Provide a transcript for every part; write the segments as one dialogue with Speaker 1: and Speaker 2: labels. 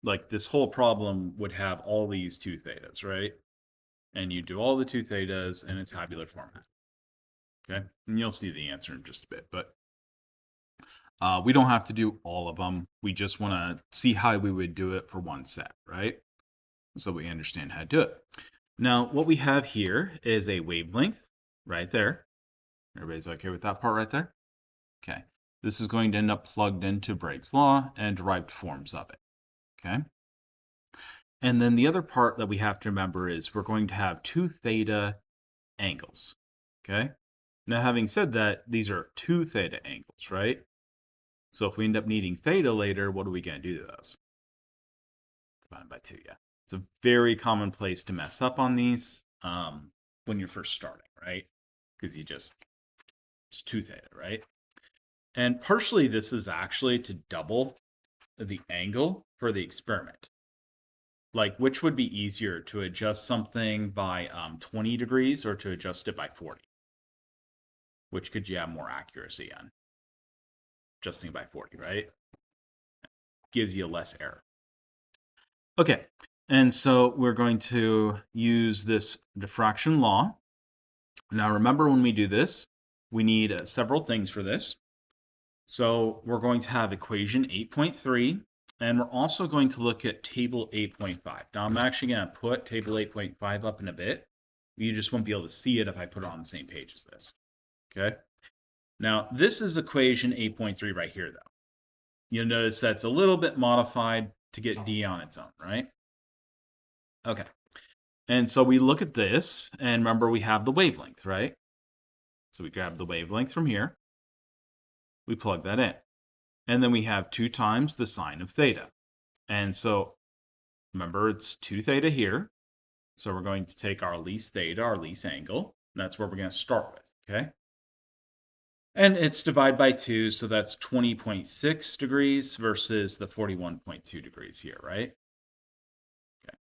Speaker 1: like this whole problem would have all these 2 thetas, right? And you do all the 2 thetas in a tabular format. Okay, and you'll see the answer in just a bit, but we don't have to do all of them. We just want to see how we would do it for one set, right? So we understand how to do it. Now, what we have here is a wavelength right there. Everybody's okay with that part right there? Okay. This is going to end up plugged into Bragg's law and derived forms of it. Okay. And then the other part that we have to remember is we're going to have 2 theta angles. Okay. Now, having said that, these are 2 theta angles, right? So if we end up needing theta later, what are we going to do to those? Divided by 2, yeah. It's a very common place to mess up on these when you're first starting, right? Because it's 2 theta, right? And partially this is actually to double the angle for the experiment. Like, which would be easier, to adjust something by 20 degrees or to adjust it by 40? Which could you have more accuracy on? Adjusting by 40, right? Gives you less error. Okay, and so we're going to use this diffraction law. Now remember, when we do this, we need several things for this. So we're going to have equation 8.3, and we're also going to look at table 8.5. Now I'm actually going to put table 8.5 up in a bit. You just won't be able to see it if I put it on the same page as this. Okay. Now this is equation 8.3 right here, though. You'll notice that's a little bit modified to get D on its own, right? Okay. And so we look at this, and remember we have the wavelength, right? So we grab the wavelength from here. We plug that in. And then we have 2 times the sine of theta. And so remember, it's 2 theta here. So we're going to take our least theta, our least angle. And that's where we're going to start with, okay? And it's divided by 2, so that's 20.6 degrees versus the 41.2 degrees here, right? Okay.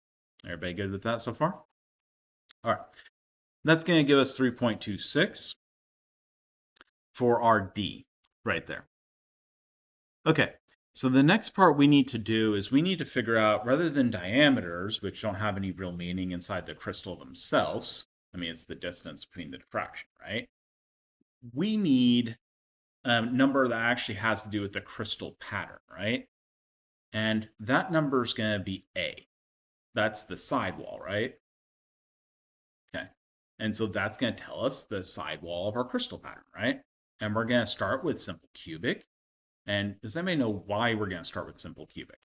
Speaker 1: Everybody good with that so far? All right. That's going to give us 3.26 for our D right there. Okay, so the next part we need to do is we need to figure out, rather than diameters, which don't have any real meaning inside the crystal themselves, I mean, it's the distance between the diffraction, right? We need a number that actually has to do with the crystal pattern, right? And that number is going to be A. That's the sidewall, right? Okay. And so that's going to tell us the sidewall of our crystal pattern, right? And we're going to start with simple cubic. And does anybody know why we're going to start with simple cubic?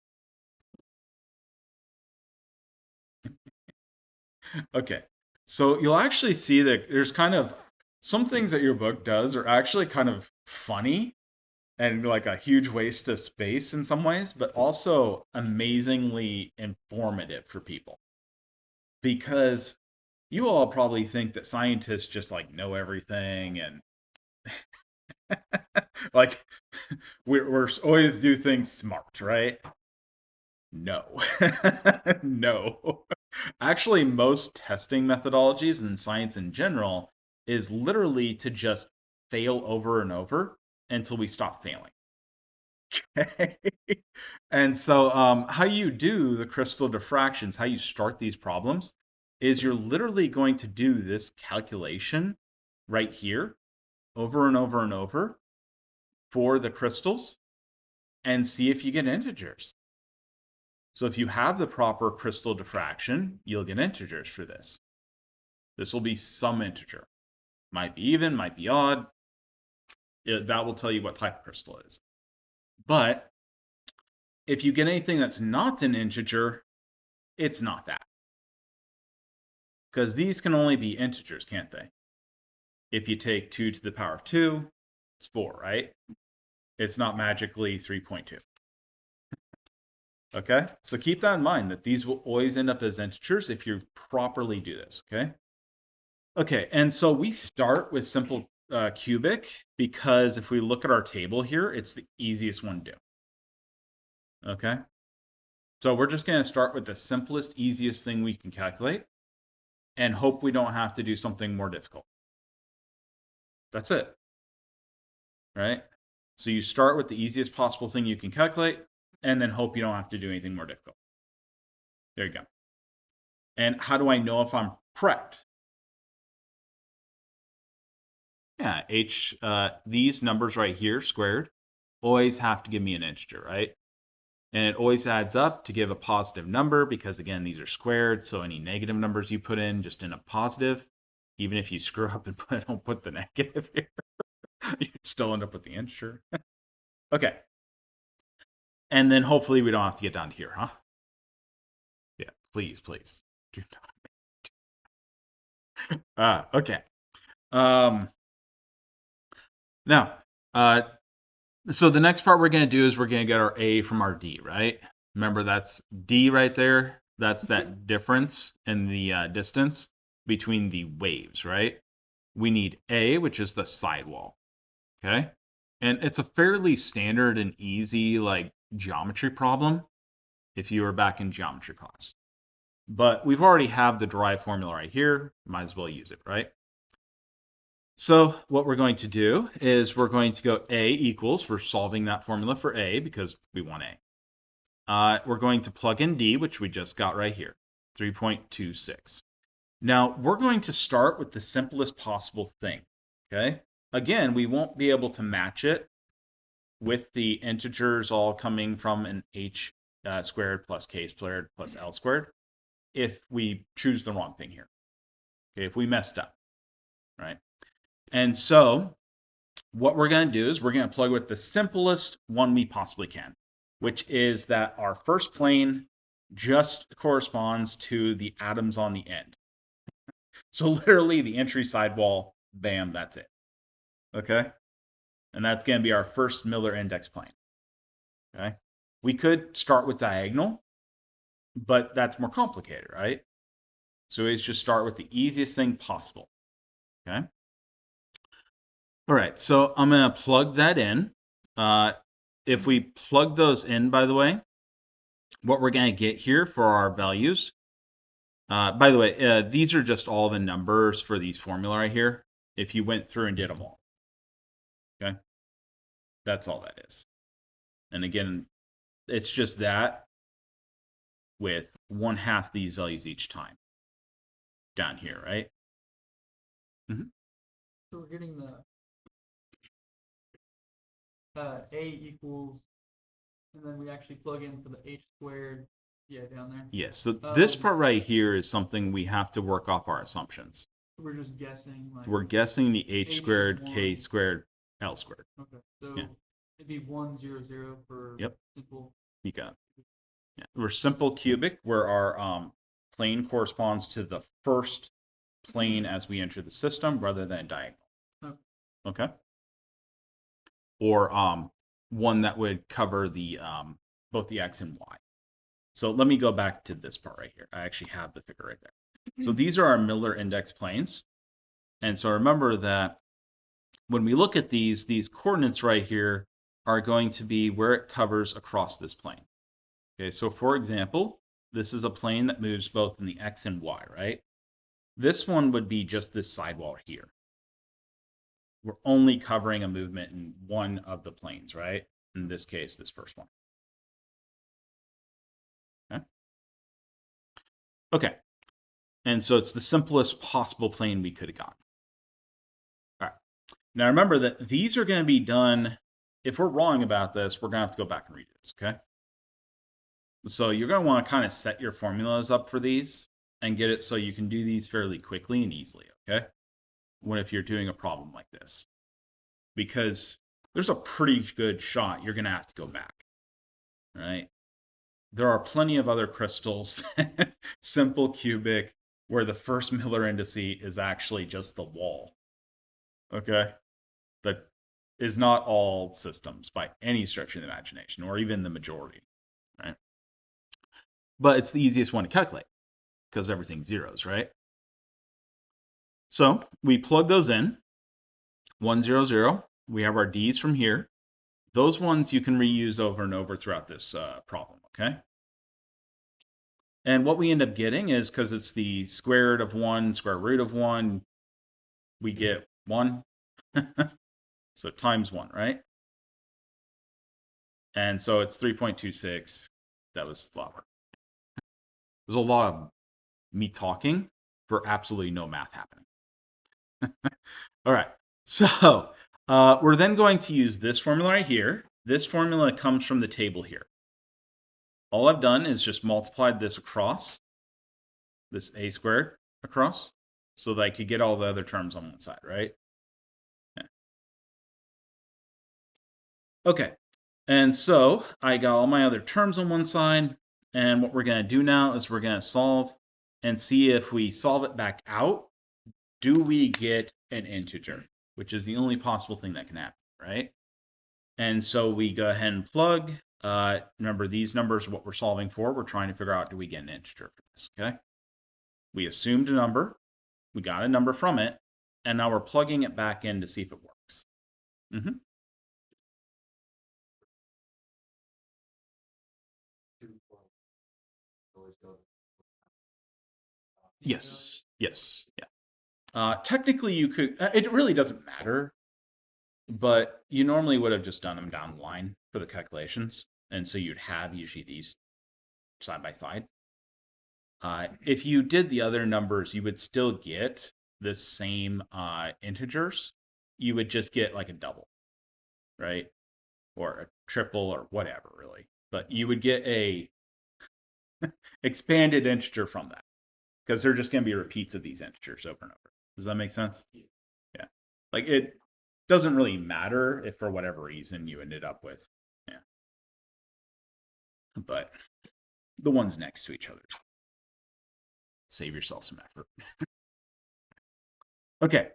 Speaker 1: Okay. So you'll actually see that there's kind of some things that your book does are actually kind of funny and like a huge waste of space in some ways, but also amazingly informative for people. Because you all probably think that scientists just like know everything and like we're always do things smart, right? No. No. Actually, most testing methodologies in science in general is literally to just fail over and over until we stop failing. Okay. And so, how you do the crystal diffractions, how you start these problems, is you're literally going to do this calculation right here over and over and over for the crystals and see if you get integers. So if you have the proper crystal diffraction, you'll get integers for this. This will be some integer. Might be even, might be odd. That will tell you what type of crystal it is. But if you get anything that's not an integer, it's not that. Because these can only be integers, can't they? If you take 2 to the power of 2, it's 4, right? It's not magically 3.2. Okay? So keep that in mind, that these will always end up as integers if you properly do this, okay? Okay, and so we start with simple cubic because if we look at our table here, it's the easiest one to do. Okay? So we're just going to start with the simplest, easiest thing we can calculate and hope we don't have to do something more difficult. That's it. Right? So you start with the easiest possible thing you can calculate and then hope you don't have to do anything more difficult. There you go. And how do I know if I'm correct? Yeah, these numbers right here, squared, always have to give me an integer, right? And it always adds up to give a positive number because, again, these are squared, so any negative numbers you put in just end up positive. Even if you screw up and don't put the negative here, you still end up with the integer. Okay. And then hopefully we don't have to get down to here, huh? Yeah, please, please. Do not. Okay. Now, so the next part we're going to do is we're going to get our A from our D, right? Remember, that's D right there. That's that difference in the distance between the waves, right? We need A, which is the sidewall, okay? And it's a fairly standard and easy, like, geometry problem if you were back in geometry class. But we've already have the derived formula right here. Might as well use it, right? So what we're going to do is we're going to go A equals, we're solving that formula for A because we want A. We're going to plug in D, which we just got right here, 3.26. Now, we're going to start with the simplest possible thing, okay? Again, we won't be able to match it with the integers all coming from an h squared plus k squared plus l squared if we choose the wrong thing here, okay, if we messed up, right? And so what we're going to do is we're going to plug with the simplest one we possibly can, which is that our first plane just corresponds to the atoms on the end. So literally the entry sidewall, bam, that's it. Okay? And that's going to be our first Miller index plane. Okay? We could start with diagonal, but that's more complicated, right? So let's just start with the easiest thing possible. Okay? All right, so I'm going to plug that in. If we plug those in, by the way, what we're going to get here for our values, by the way, these are just all the numbers for these formula right here. If you went through and did them all. Okay? That's all that is. And again, it's just that with 1/2 these values each time. Down here, right?
Speaker 2: Mm-hmm. So we're getting the A equals, and then we actually plug in for the h squared, yeah, down there.
Speaker 1: Yes, so this part right here is something we have to work off our assumptions.
Speaker 2: We're just guessing. Like,
Speaker 1: we're guessing the h squared, k squared, l squared.
Speaker 2: Okay, so yeah. It'd be 1, 0, 0 for simple.
Speaker 1: You got it. Yeah. We're simple cubic, where our plane corresponds to the first plane as we enter the system rather than diagonal. Okay. Or one that would cover the both the x and y. So let me go back to this part right here. I actually have the figure right there. So these are our Miller index planes. And so remember that when we look at these coordinates right here are going to be where it covers across this plane. Okay, so for example, this is a plane that moves both in the x and y, right? This one would be just this sidewall here. We're only covering a movement in one of the planes, right? In this case, this first one. Okay. Okay. And so it's the simplest possible plane we could have gotten. All right. Now remember that these are going to be done, if we're wrong about this, we're going to have to go back and redo this, okay? So you're going to want to kind of set your formulas up for these and get it so you can do these fairly quickly and easily, okay? If you're doing a problem like this. Because there's a pretty good shot you're going to have to go back, right? There are plenty of other crystals, simple cubic, where the first Miller indice is actually just the wall, okay? That is not all systems by any stretch of the imagination, or even the majority, right? But it's the easiest one to calculate because everything's zeros, right? So we plug those in, 1, 0, 0. We have our D's from here. Those ones you can reuse over and over throughout this problem, okay? And what we end up getting is, because it's the square root of 1, square root of 1, we get 1. So times 1, right? And so it's 3.26. That was a lot of work. There's a lot of me talking for absolutely no math happening. All right. So we're then going to use this formula right here. This formula comes from the table here. All I've done is just multiplied this across, this a squared across, so that I could get all the other terms on one side, right? Yeah. Okay. And so I got all my other terms on one side. And what we're going to do now is we're going to solve and see if we solve it back out, do we get an integer, which is the only possible thing that can happen, right? And so we go ahead and plug. Remember, these numbers are what we're solving for. We're trying to figure out, do we get an integer for this, okay? We assumed a number. We got a number from it. And now we're plugging it back in to see if it works. Mm-hmm. Yes. Yes. Yeah. Technically, you could. It really doesn't matter, but you normally would have just done them down the line for the calculations, and so you'd have usually these side by side. If you did the other numbers, you would still get the same integers. You would just get like a double, right? Or a triple or whatever, really. But you would get a expanded integer from that because they're just going to be repeats of these integers over and over. Does that make sense? Yeah. Like it doesn't really matter if for whatever reason you ended up with, yeah. But the ones next to each other. Save yourself some effort. Okay.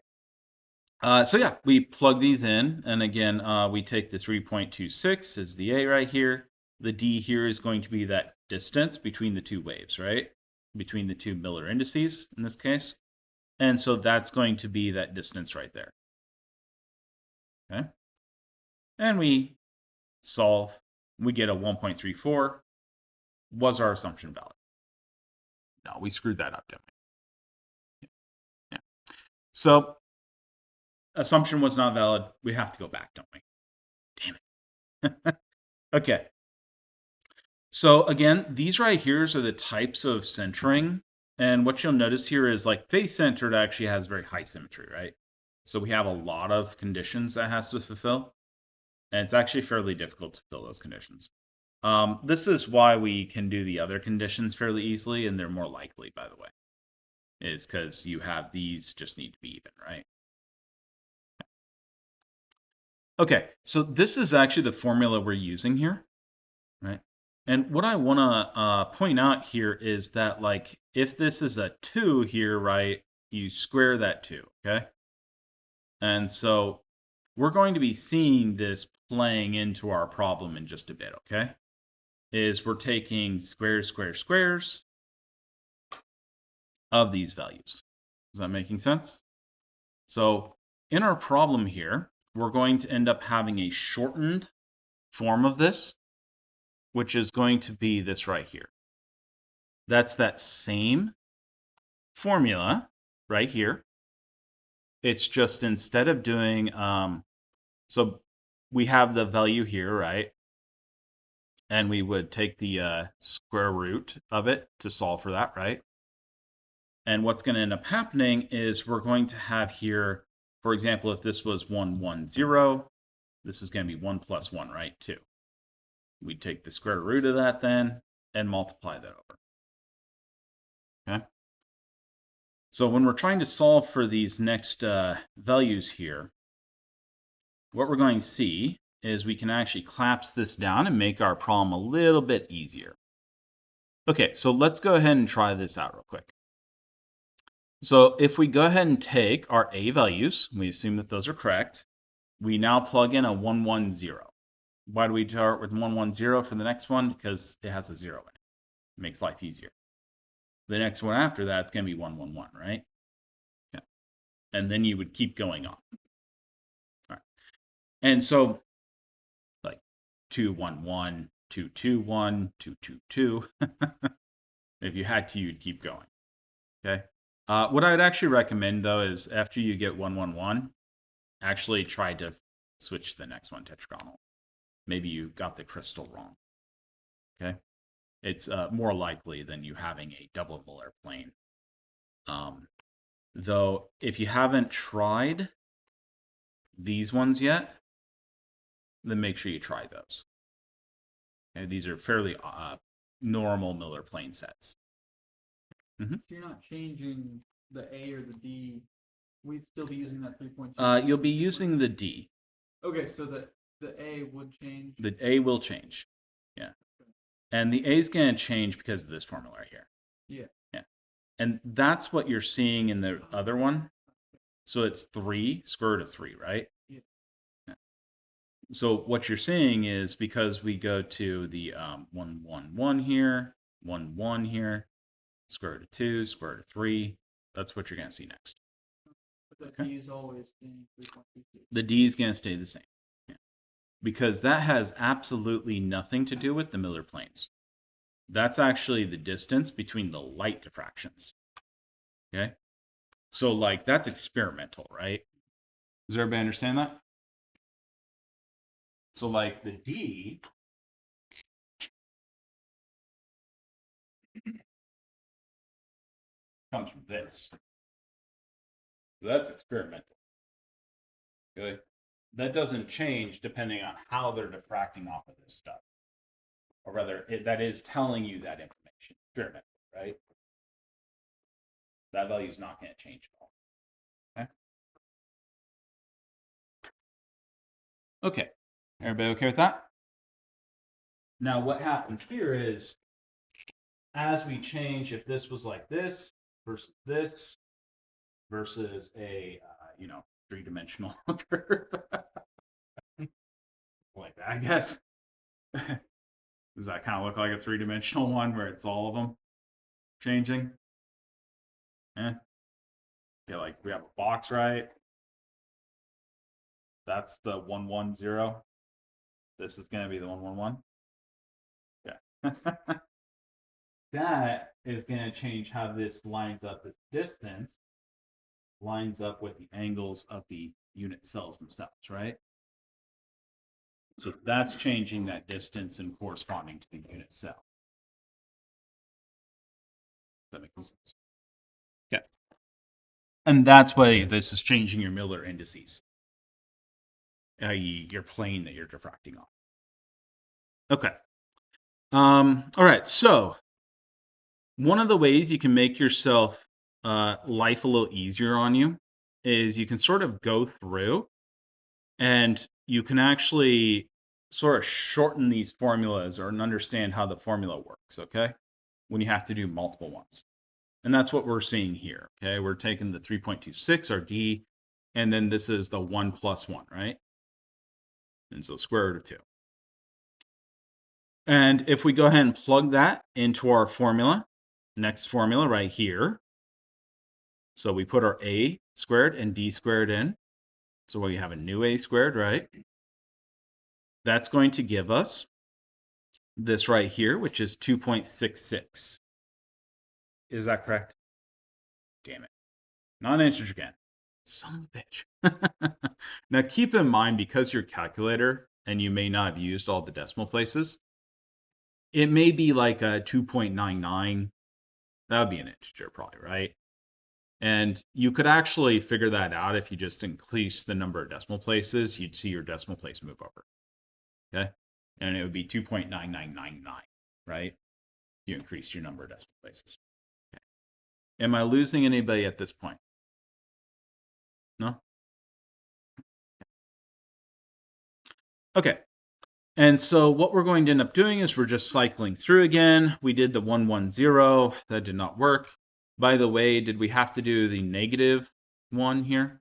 Speaker 1: So yeah, we plug these in, and again, we take the 3.26 as the A right here. The D here is going to be that distance between the two waves, right? Between the two Miller indices in this case. And so that's going to be that distance right there. Okay. And we solve, we get a 1.34. Was our assumption valid? No, we screwed that up, didn't we? Yeah. So assumption was not valid. We have to go back, don't we? Damn it. Okay. So again, these right here are the types of centering. And what you'll notice here is like face centered actually has very high symmetry, right? So we have a lot of conditions that has to fulfill. And it's actually fairly difficult to fill those conditions. This is why we can do the other conditions fairly easily, and they're more likely, by the way, is because you have these just need to be even, right? Okay, so this is actually the formula we're using here, right? And what I want to point out here is that, like, if this is a 2 here, right, you square that 2, okay? And so we're going to be seeing this playing into our problem in just a bit, okay? Is we're taking squares of these values. Is that making sense? So in our problem here, we're going to end up having a shortened form of this, which is going to be this right here. That's that same formula right here. It's just instead of doing, so we have the value here, right? And we would take the square root of it to solve for that, right? And what's going to end up happening is we're going to have here, for example, if this was 1, 1, 0, this is going to be 1 plus 1, right? 2. We take the square root of that then and multiply that over. Okay. So when we're trying to solve for these next values here, what we're going to see is we can actually collapse this down and make our problem a little bit easier. Okay, so let's go ahead and try this out real quick. So if we go ahead and take our A values, we assume that those are correct, we now plug in a 1, 1, 0. Why do we start with 1, 1, 0 for the next one? Because it has a 0 in it. It makes life easier. The next one after that is going to be 1, 1, 1, right? Yeah. And then you would keep going on. All right. And so, like 2, 1, 1, 2, 2, 1, 2, 2, 2. If you had to, you'd keep going. Okay. What I would actually recommend, though, is after you get 1, 1, 1, actually try to switch to the next one, tetragonal. maybe you got the crystal wrong. Okay, it's more likely than you having a double Miller plane. Though, if you haven't tried these ones yet, then make sure you try those. Okay, these are fairly normal Miller plane sets.
Speaker 2: So you're not changing the A or the D. We'd still be using that 3.2.
Speaker 1: You'll be using the D.
Speaker 2: Okay, so the A would change.
Speaker 1: The A will change. Yeah. Okay. And the A is going to change because of this formula right here.
Speaker 2: Yeah.
Speaker 1: Yeah. And that's what you're seeing in the other one. So it's 3, square root of 3, right?
Speaker 2: Yeah.
Speaker 1: Yeah. So what you're seeing is because we go to the 1, 1, 1 here, 1, 1 here, square root of 2, square root of 3, that's what you're going to see next.
Speaker 2: But the D is always staying 3.22.
Speaker 1: The D is going to stay the same. Yeah. Because that has absolutely nothing to do with the Miller planes. That's actually the distance between the light diffractions. Okay? So, like, that's experimental, right? Does everybody understand that? So, like, the D comes from this. So that's experimental. Okay? That doesn't change depending on how they're diffracting off of this stuff. Or rather, that is telling you that information. Experimental, right? That value is not going to change at all. Okay? Okay. Everybody okay with that? Now, what happens here is, as we change, if this was like this versus a, three-dimensional curve, like that, I guess. Does that kind of look like a three-dimensional one where it's all of them changing? Yeah. Okay, like we have a box, right? That's the 1, 1, 0. This is going to be the 1, 1, 1. Yeah. That is going to change how this lines up. This distance lines up with the angles of the unit cells themselves, right? So that's changing that distance and corresponding to the unit cell. Does that make sense? Okay. And that's why this is changing your Miller indices, i.e. your plane that you're diffracting on. Okay. All right. So one of the ways you can make yourself life a little easier on you is you can sort of go through and you can actually sort of shorten these formulas or understand how the formula works, okay? When you have to do multiple ones. And that's what we're seeing here, okay? We're taking the 3.26, our D, and then this is the 1 plus 1, right? And so square root of 2. And if we go ahead and plug that into our formula, next formula right here, so we put our A squared and D squared in. So we have a new A squared, right? That's going to give us this right here, which is 2.66. Is that correct? Damn it. Not an integer again. Son of a bitch. Now keep in mind, because your calculator, and you may not have used all the decimal places, it may be like a 2.99. That would be an integer probably, right? And you could actually figure that out if you just increase the number of decimal places. You'd see your decimal place move over. Okay? And it would be 2.9999, right? You increase your number of decimal places. Okay. Am I losing anybody at this point? No? Okay. And so what we're going to end up doing is we're just cycling through again. We did the 1, 1, 0. That did not work. By the way, did we have to do the negative 1 here?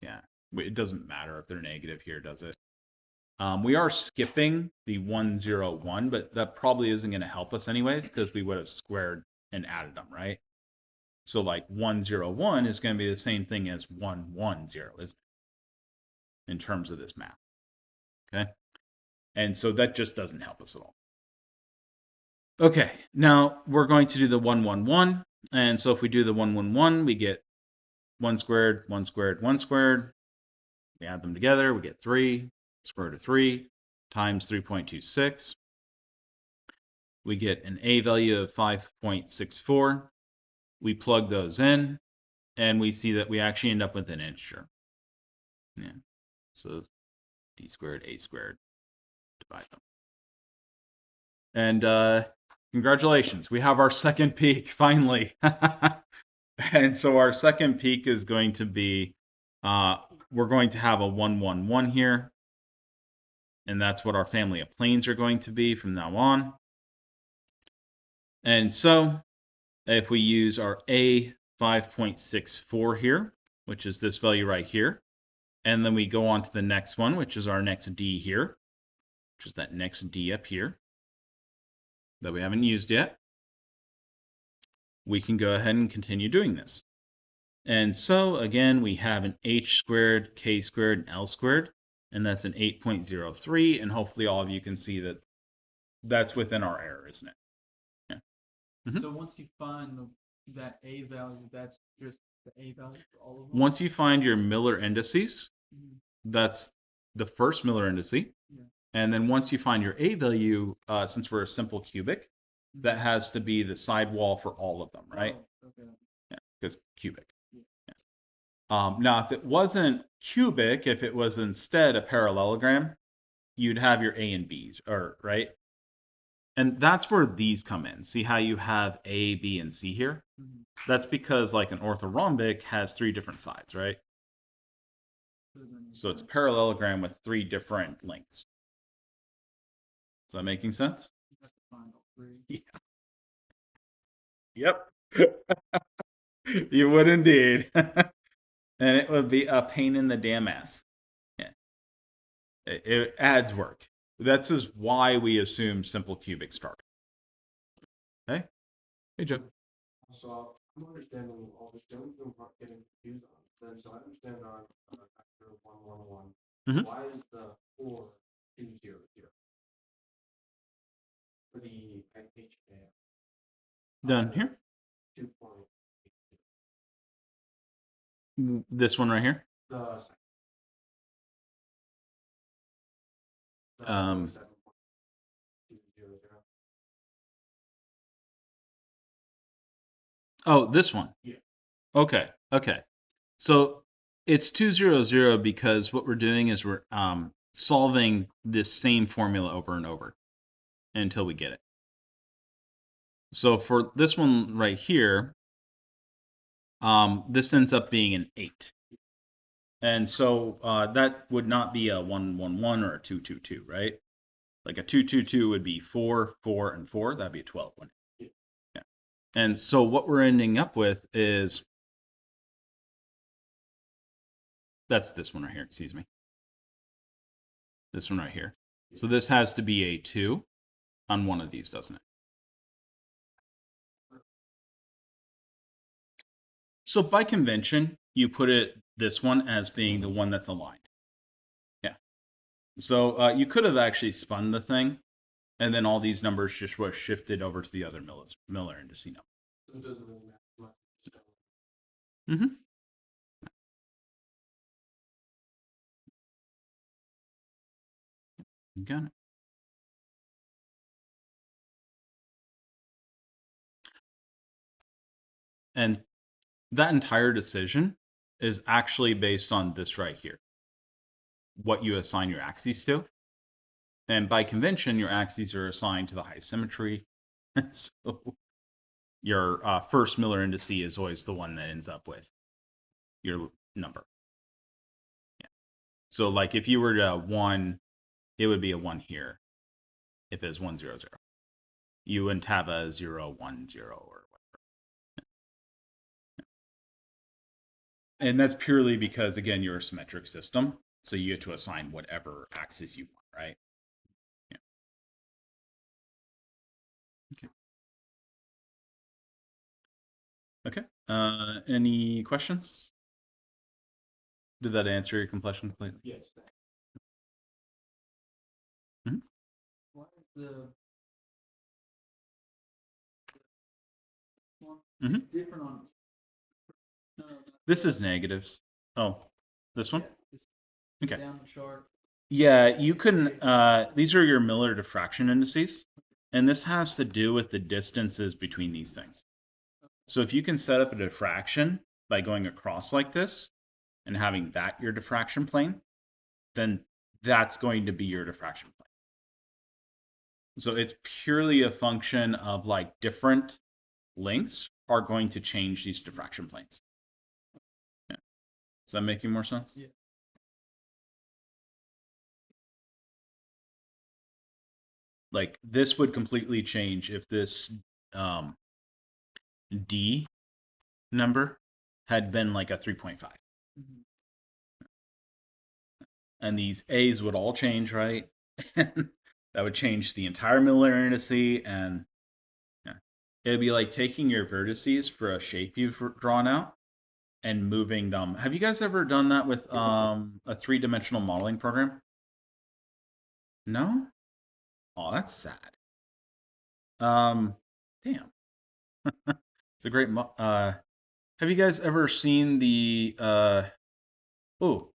Speaker 1: Yeah. It doesn't matter if they're negative here, does it? We are skipping the 1, 0, 1, but that probably isn't going to help us anyways because we would have squared and added them, right? So like 1, 0, 1 is going to be the same thing as 1, 1, 0, isn't it? In terms of this math. Okay? And so that just doesn't help us at all. Okay, now we're going to do the 1, 1, 1. And so if we do the 1, 1, 1, we get 1 squared, 1 squared, 1 squared. We add them together, we get 3. Square root of 3 times 3.26. We get an A value of 5.64. We plug those in, and we see that we actually end up with an integer. Yeah. So d squared, a squared, divide them. And congratulations, we have our second peak, finally. And so our second peak is going to be, we're going to have a 1, 1, 1 here. And that's what our family of planes are going to be from now on. And so if we use our A 5.64 here, which is this value right here, and then we go on to the next one, which is our next D here, which is that next D up here that we haven't used yet, we can go ahead and continue doing this. And so again, we have an h squared, k squared, and l squared, and that's an 8.03, and hopefully all of you can see that that's within our error, isn't it? Yeah. Mm-hmm.
Speaker 2: So once you find that A value, that's just the A value for all of them?
Speaker 1: Once you find your Miller indices,
Speaker 2: Mhm.
Speaker 1: that's the first Miller indice.
Speaker 2: Yeah.
Speaker 1: And then once you find your A value, since we're a simple cubic, that has to be the sidewall for all of them, right?
Speaker 2: Oh, okay.
Speaker 1: Yeah, because cubic.
Speaker 2: Yeah.
Speaker 1: Yeah. Now, if it wasn't cubic, if it was instead a parallelogram, you'd have your A and B's, or right? And that's where these come in. See how you have A, B, and C here?
Speaker 2: Mm-hmm.
Speaker 1: That's because like an orthorhombic has 3 different sides, right? So it's a parallelogram with 3 different lengths. Is that making sense?
Speaker 2: You have to find all 3.
Speaker 1: Yeah. Yep. You would indeed. And it would be a pain in the damn ass. Yeah. It adds work. That's just why we assume simple cubic start. Okay? Hey, Joe.
Speaker 3: So I'm understanding all this. The only thing I'm getting confused on. Then so I understand on factor 111.
Speaker 1: Mhm.
Speaker 3: Why is the 4200 for the HA
Speaker 1: Done here.
Speaker 3: 2.8?
Speaker 1: This one right here.
Speaker 3: The second.
Speaker 1: Um,
Speaker 3: 7.200.
Speaker 1: Oh, this one.
Speaker 3: Yeah.
Speaker 1: Okay. Okay. So it's 200 because what we're doing is we're solving this same formula over and over until we get it. So for this one right here, this ends up being an 8. And so that would not be a 111 or a 222, right? Like a 222 would be 4, 4, and 4. That'd be a 12 one. Yeah. And so what we're ending up with is, that's this one right here, excuse me. This one right here. So this has to be a 2 on one of these, doesn't it? So by convention, you put it this one as being the one that's aligned. Yeah. So you could have actually spun the thing, and then all these numbers just were shifted over to the other Miller indice number.
Speaker 3: So it doesn't really matter much.
Speaker 1: Mm-hmm. Got it. And that entire decision is actually based on this right here. What you assign your axes to. And by convention, your axes are assigned to the high symmetry. So your first Miller indice is always the one that ends up with your number. Yeah. So like if you were to 1, it would be a 1 here. If it's 1, 0, 0. You wouldn't have a 0, 1, 0 or whatever. Yeah. And that's purely because, again, you're a symmetric system. So you get to assign whatever axis you want, right? Yeah. Okay. Any questions? Did that answer your question completely?
Speaker 3: Yes.
Speaker 2: Why is the one?
Speaker 1: Mhm.
Speaker 2: It's different on. No,
Speaker 1: This is negatives. Oh, this one?
Speaker 2: Yeah, just
Speaker 1: Okay.
Speaker 2: down the chart.
Speaker 1: Yeah, you can, these are your Miller diffraction indices, and this has to do with the distances between these things. So if you can set up a diffraction by going across like this and having that your diffraction plane, then that's going to be your diffraction plane. So it's purely a function of like different lengths are going to change these diffraction planes. Yeah. Is that making more sense?
Speaker 2: Yeah.
Speaker 1: Like this would completely change if this D number had been like a 3.5.
Speaker 2: Mm-hmm.
Speaker 1: And these A's would all change, right? That would change the entire Miller indice, and yeah. It'd be like taking your vertices for a shape you've drawn out and moving them. Have you guys ever done that with a 3-dimensional modeling program? No? Oh, that's sad. Damn. It's a great have you guys ever seen the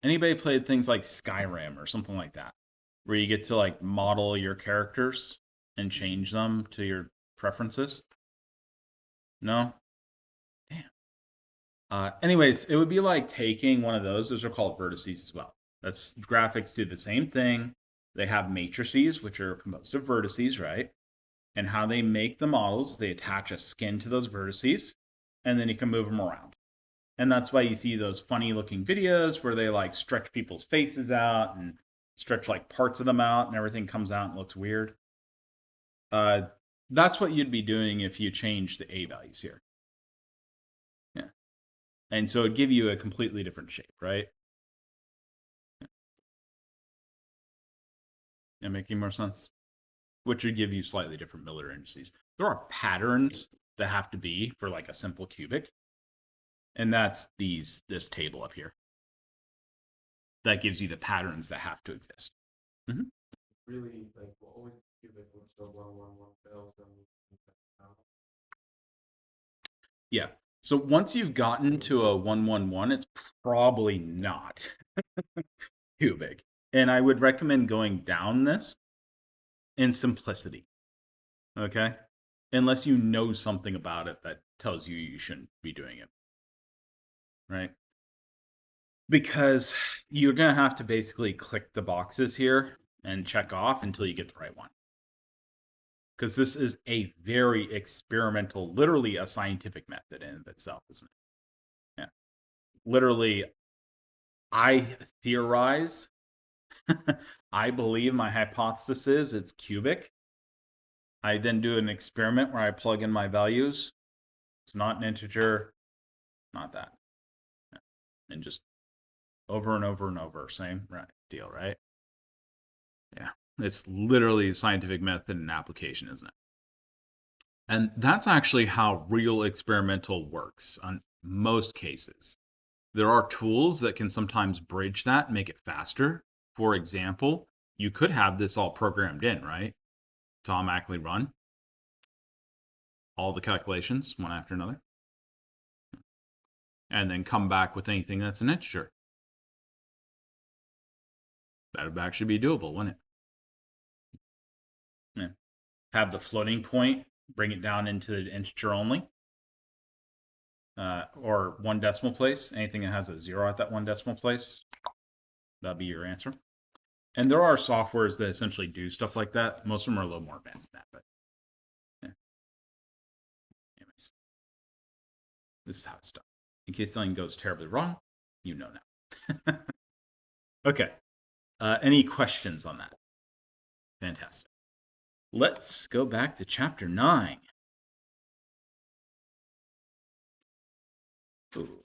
Speaker 1: anybody played things like Skyrim or something like that, where you get to like model your characters and change them to your preferences? No? Damn. Anyways, it would be like taking one of those are called vertices as well. That's graphics do the same thing. They have matrices, which are composed of vertices, right? And how they make the models, they attach a skin to those vertices, and then you can move them around. And that's why you see those funny looking videos where they like stretch people's faces out and stretch like parts of them out and everything comes out and looks weird. That's what you'd be doing if you change the A values here. Yeah. And so it'd give you a completely different shape, right? Yeah, making more sense. Which would give you slightly different Miller indices. There are patterns that have to be for like a simple cubic. And that's this table up here. That gives you the patterns that have to exist. Mm-hmm.
Speaker 3: Really, like, what always cubic looks so 111 fails and
Speaker 1: Yeah. So once you've gotten to a 111, it's probably not cubic. And I would recommend going down this in simplicity. Okay? Unless you know something about it that tells you shouldn't be doing it. Right? Because you're going to have to basically click the boxes here and check off until you get the right one. Because this is a very experimental, literally a scientific method in of itself, isn't it? Yeah. Literally, I theorize, I believe my hypothesis is it's cubic. I then do an experiment where I plug in my values. It's not an integer, not that. Yeah. And just over and over and over, same right deal, right? Yeah. It's literally a scientific method and application, isn't it? And that's actually how real experimental works on most cases. There are tools that can sometimes bridge that and make it faster. For example, you could have this all programmed in, right? To automatically run all the calculations one after another. And then come back with anything that's an integer. That would actually be doable, wouldn't it? Yeah. Have the floating point, bring it down into the integer only. Or 1 decimal place. Anything that has a 0 at that 1 decimal place, that'll be your answer. And there are softwares that essentially do stuff like that. Most of them are a little more advanced than that, but yeah. Anyways, this is how it's done. In case something goes terribly wrong, you know now. Okay. Any questions on that? Fantastic. Let's go back to chapter 9. Ooh.